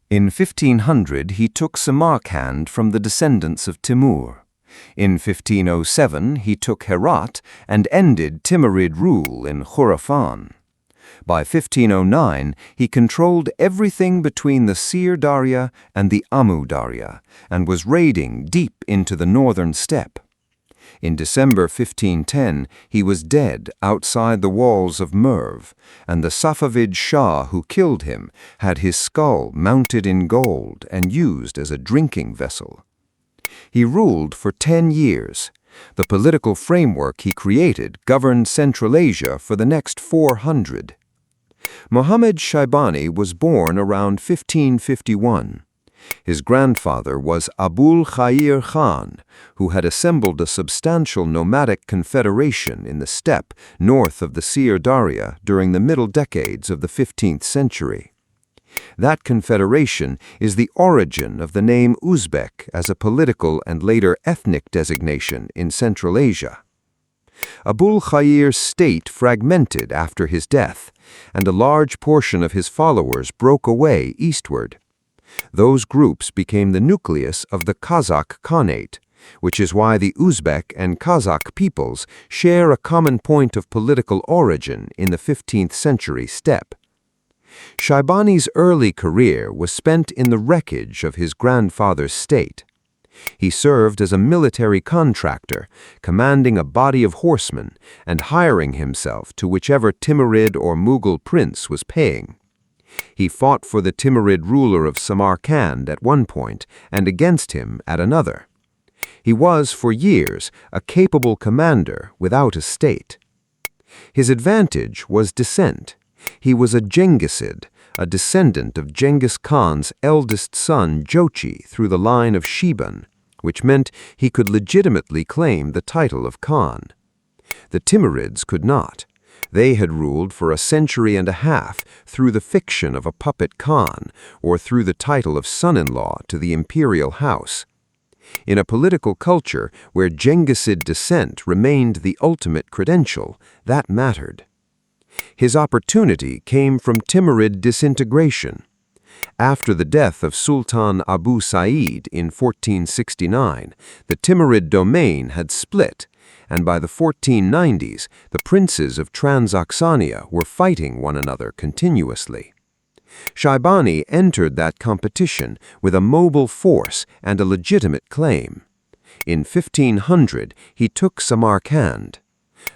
In 1500 he took Samarkand from the descendants of Timur. In 1507 he took Herat and ended Timurid rule in Khurasan. By 1509 he controlled everything between the Sir Darya and the Amu Darya and was raiding deep into the northern steppe. In December 1510 he was dead outside the walls of Merv, and the Safavid Shah who killed him had his skull mounted in gold and used as a drinking vessel. He ruled for 10 years. The political framework he created governed Central Asia for the next 400. Muhammad Shaybani was born around 1551. His grandfather was Abul Khair Khan, who had assembled a substantial nomadic confederation in the steppe north of the Sir Darya during the middle decades of the 15th century. That confederation is the origin of the name Uzbek as a political and later ethnic designation in Central Asia. Abul Khair's state fragmented after his death, and a large portion of his followers broke away eastward. Those groups became the nucleus of the Kazakh Khanate, which is why the Uzbek and Kazakh peoples share a common point of political origin in the 15th century steppe. Shaybani's early career was spent in the wreckage of his grandfather's state. He served as a military contractor, commanding a body of horsemen and hiring himself to whichever Timurid or Mughal prince was paying. He fought for the Timurid ruler of Samarkand at one point and against him at another. He was, for years, a capable commander without a state. His advantage was descent. He was a Genghisid, a descendant of Genghis Khan's eldest son Jochi through the line of Shaybani, which meant he could legitimately claim the title of Khan. The Timurids could not. They had ruled for a century and a half through the fiction of a puppet Khan or through the title of son-in-law to the imperial house. In a political culture where Genghisid descent remained the ultimate credential, that mattered. His opportunity came from Timurid disintegration. After the death of Sultan Abu Sa'id in 1469, the Timurid domain had split, and by the 1490s, the princes of Transoxiana were fighting one another continuously. Shaybani entered that competition with a mobile force and a legitimate claim. In 1500, he took Samarkand.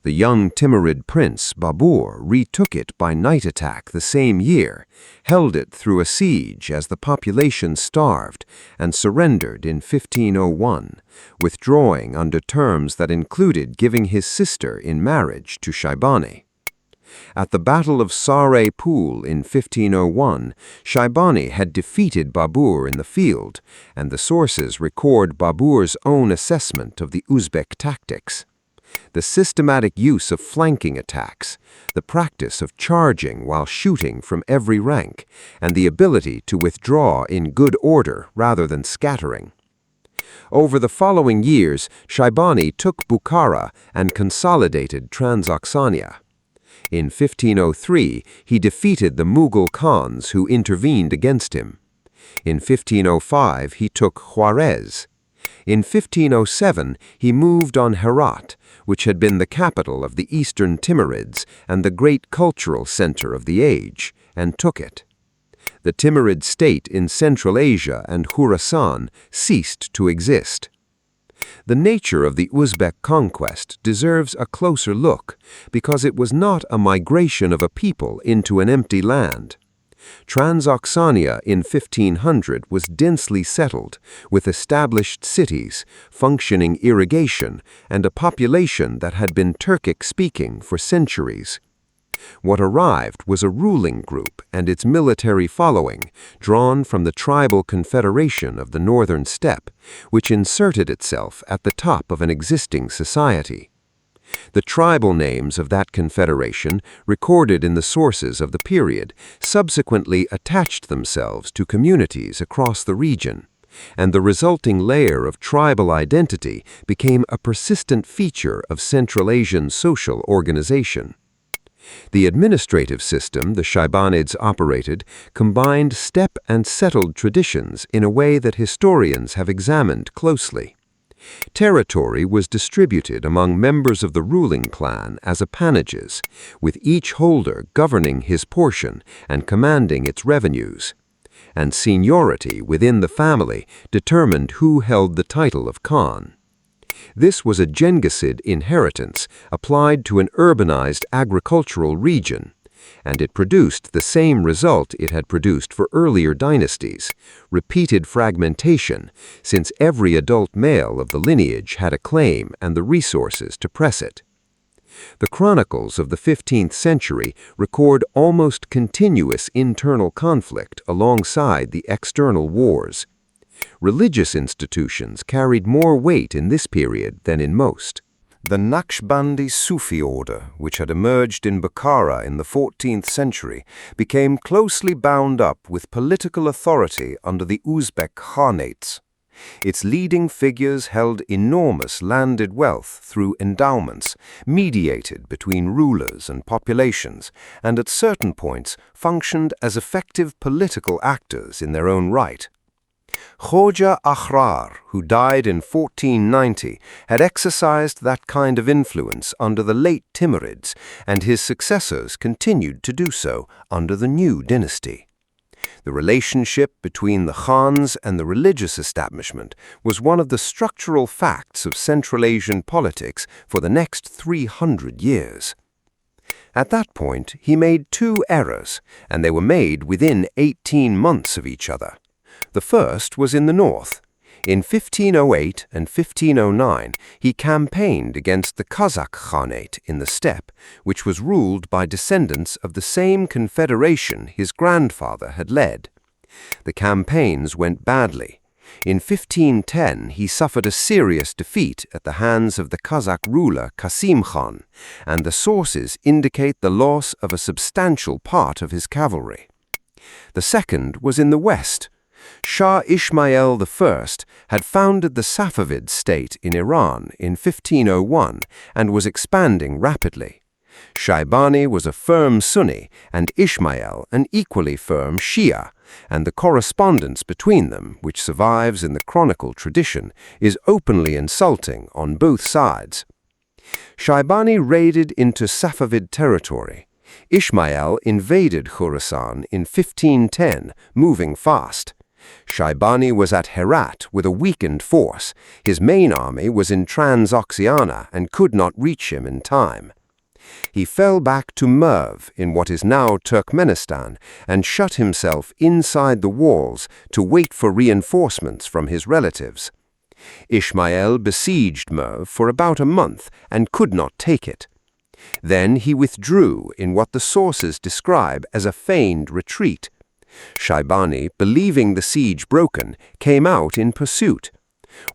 The young Timurid prince Babur retook it by night attack the same year, held it through a siege as the population starved, and surrendered in 1501, withdrawing under terms that included giving his sister in marriage to Shaybani. At the Battle of Sare Pool in 1501, Shaybani had defeated Babur in the field, and the sources record Babur's own assessment of the Uzbek tactics. The systematic use of flanking attacks, the practice of charging while shooting from every rank, and the ability to withdraw in good order rather than scattering. Over the following years, Shaybani took Bukhara and consolidated Transoxiana. In 1503, he defeated the Mughal Khans who intervened against him. In 1505, he took Juarez. In 1507, he moved on Herat, which had been the capital of the Eastern Timurids and the great cultural center of the age, and took it. The Timurid state in Central Asia and Khurasan ceased to exist. The nature of the Uzbek conquest deserves a closer look because it was not a migration of a people into an empty land. Transoxiana in 1500 was densely settled, with established cities, functioning irrigation, and a population that had been Turkic-speaking for centuries. What arrived was a ruling group and its military following, drawn from the tribal confederation of the northern steppe, which inserted itself at the top of an existing society. The tribal names of that confederation, recorded in the sources of the period, subsequently attached themselves to communities across the region, and the resulting layer of tribal identity became a persistent feature of Central Asian social organization. The administrative system the Shaybanids operated combined steppe and settled traditions in a way that historians have examined closely. Territory was distributed among members of the ruling clan as appanages, with each holder governing his portion and commanding its revenues. And seniority within the family determined who held the title of Khan. This was a Genghisid inheritance applied to an urbanized agricultural region, and it produced the same result it had produced for earlier dynasties, repeated fragmentation, since every adult male of the lineage had a claim and the resources to press it. The chronicles of the 15th century record almost continuous internal conflict alongside the external wars. Religious institutions carried more weight in this period than in most. The Naqshbandi Sufi order, which had emerged in Bukhara in the 14th century, became closely bound up with political authority under the Uzbek Khanates. Its leading figures held enormous landed wealth through endowments, mediated between rulers and populations, and at certain points functioned as effective political actors in their own right. Khoja Ahrar, who died in 1490, had exercised that kind of influence under the late Timurids, and his successors continued to do so under the new dynasty. The relationship between the Khans and the religious establishment was one of the structural facts of Central Asian politics for the next 300 years. At that point, he made two errors, and they were made within 18 months of each other. The first was in the north. In 1508 and 1509, he campaigned against the Kazakh Khanate in the steppe, which was ruled by descendants of the same confederation his grandfather had led. The campaigns went badly. In 1510, he suffered a serious defeat at the hands of the Kazakh ruler Qasim Khan, and the sources indicate the loss of a substantial part of his cavalry. The second was in the west. Shah Ismail I had founded the Safavid state in Iran in 1501 and was expanding rapidly. Shaybani was a firm Sunni and Ismail an equally firm Shia, and the correspondence between them, which survives in the chronicle tradition, is openly insulting on both sides. Shaybani raided into Safavid territory. Ismail invaded Khurasan in 1510, moving fast. Shaybani was at Herat with a weakened force. His main army was in Transoxiana and could not reach him in time. He fell back to Merv in what is now Turkmenistan and shut himself inside the walls to wait for reinforcements from his relatives. Ismail besieged Merv for about a month and could not take it. Then he withdrew in what the sources describe as a feigned retreat. Shaybani, believing the siege broken, came out in pursuit.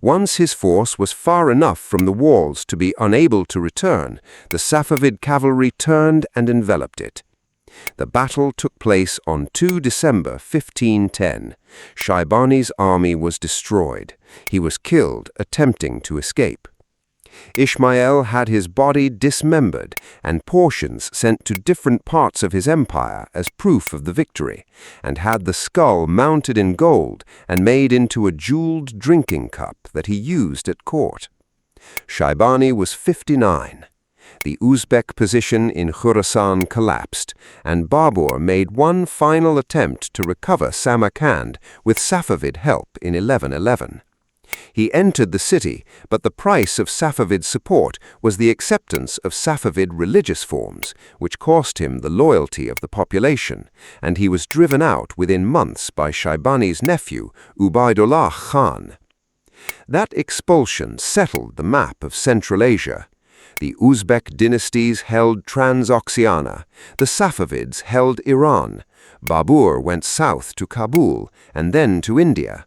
Once his force was far enough from the walls to be unable to return, the Safavid cavalry turned and enveloped it. The battle took place on 2 December 1510. Shaybani's army was destroyed. He was killed attempting to escape. Ismail had his body dismembered and portions sent to different parts of his empire as proof of the victory, and had the skull mounted in gold and made into a jeweled drinking cup that he used at court. Shaybani was 59. The Uzbek position in Khurasan collapsed, and Babur made one final attempt to recover Samarkand with Safavid help in 1111. He entered the city, but the price of Safavid support was the acceptance of Safavid religious forms, which cost him the loyalty of the population, and he was driven out within months by Shaybani's nephew, Ubaidullah Khan. That expulsion settled the map of Central Asia. The Uzbek dynasties held Transoxiana, the Safavids held Iran, Babur went south to Kabul and then to India.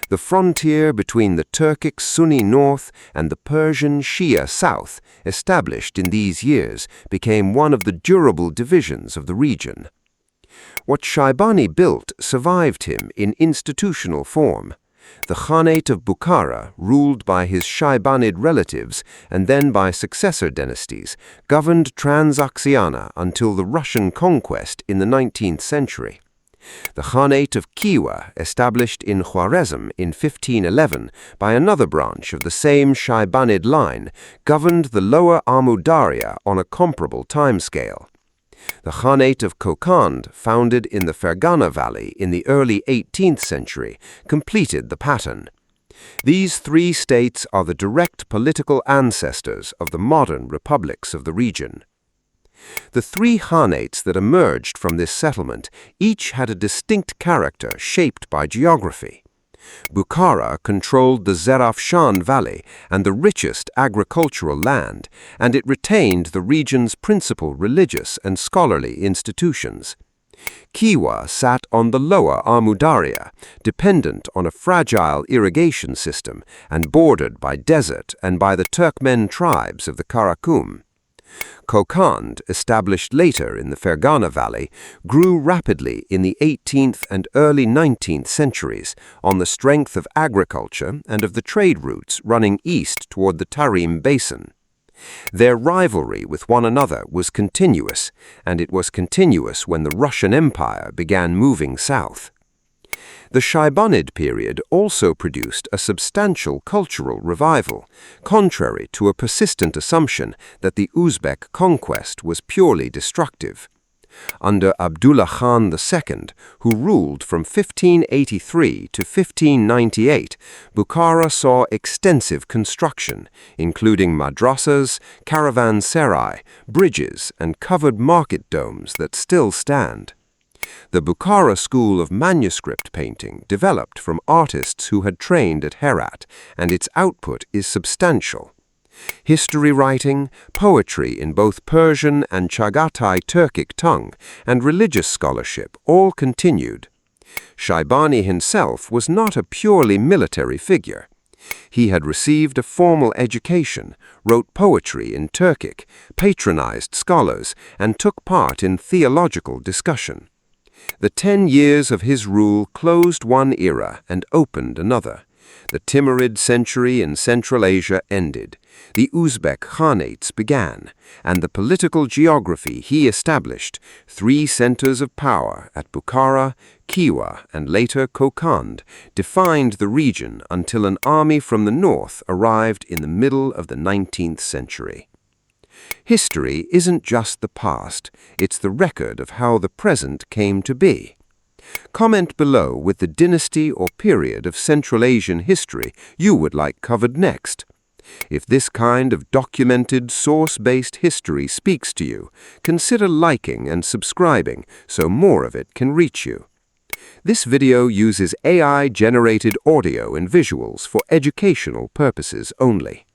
The frontier between the Turkic Sunni north and the Persian Shia south, established in these years, became one of the durable divisions of the region. What Shaybani built survived him in institutional form. The Khanate of Bukhara, ruled by his Shaybanid relatives and then by successor dynasties, governed Transoxiana until the Russian conquest in the 19th century. The Khanate of Khiwa, established in Khwarezm in 1511 by another branch of the same Shaybanid line, governed the lower Amudarya on a comparable timescale. The Khanate of Kokand, founded in the Fergana Valley in the early 18th century, completed the pattern. These three states are the direct political ancestors of the modern republics of the region. The three Khanates that emerged from this settlement each had a distinct character shaped by geography. Bukhara controlled the Zarafshan Valley and the richest agricultural land, and it retained the region's principal religious and scholarly institutions. Khiwa sat on the lower Amudarya, dependent on a fragile irrigation system and bordered by desert and by the Turkmen tribes of the Karakum. Kokand, established later in the Fergana Valley, grew rapidly in the 18th and early 19th centuries on the strength of agriculture and of the trade routes running east toward the Tarim Basin. Their rivalry with one another was continuous, and it was continuous when the Russian Empire began moving south. The Shaybanid period also produced a substantial cultural revival, contrary to a persistent assumption that the Uzbek conquest was purely destructive. Under Abdullah Khan II, who ruled from 1583 to 1598, Bukhara saw extensive construction, including madrasas, caravanserai, bridges, and covered market domes that still stand. The Bukhara school of manuscript painting developed from artists who had trained at Herat, and its output is substantial. History writing, poetry in both Persian and Chagatai Turkic tongue, and religious scholarship all continued. Shaybani himself was not a purely military figure. He had received a formal education, wrote poetry in Turkic, patronized scholars, and took part in theological discussion. The 10 years of his rule closed one era and opened another. The Timurid century in Central Asia ended, the Uzbek Khanates began, and the political geography he established, 3 centers of power at Bukhara, Khiwa, and later Kokand, defined the region until an army from the north arrived in the middle of the 19th century. History isn't just the past, it's the record of how the present came to be. Comment below with the dynasty or period of Central Asian history you would like covered next. If this kind of documented, source-based history speaks to you, consider liking and subscribing so more of it can reach you. This video uses AI-generated audio and visuals for educational purposes only.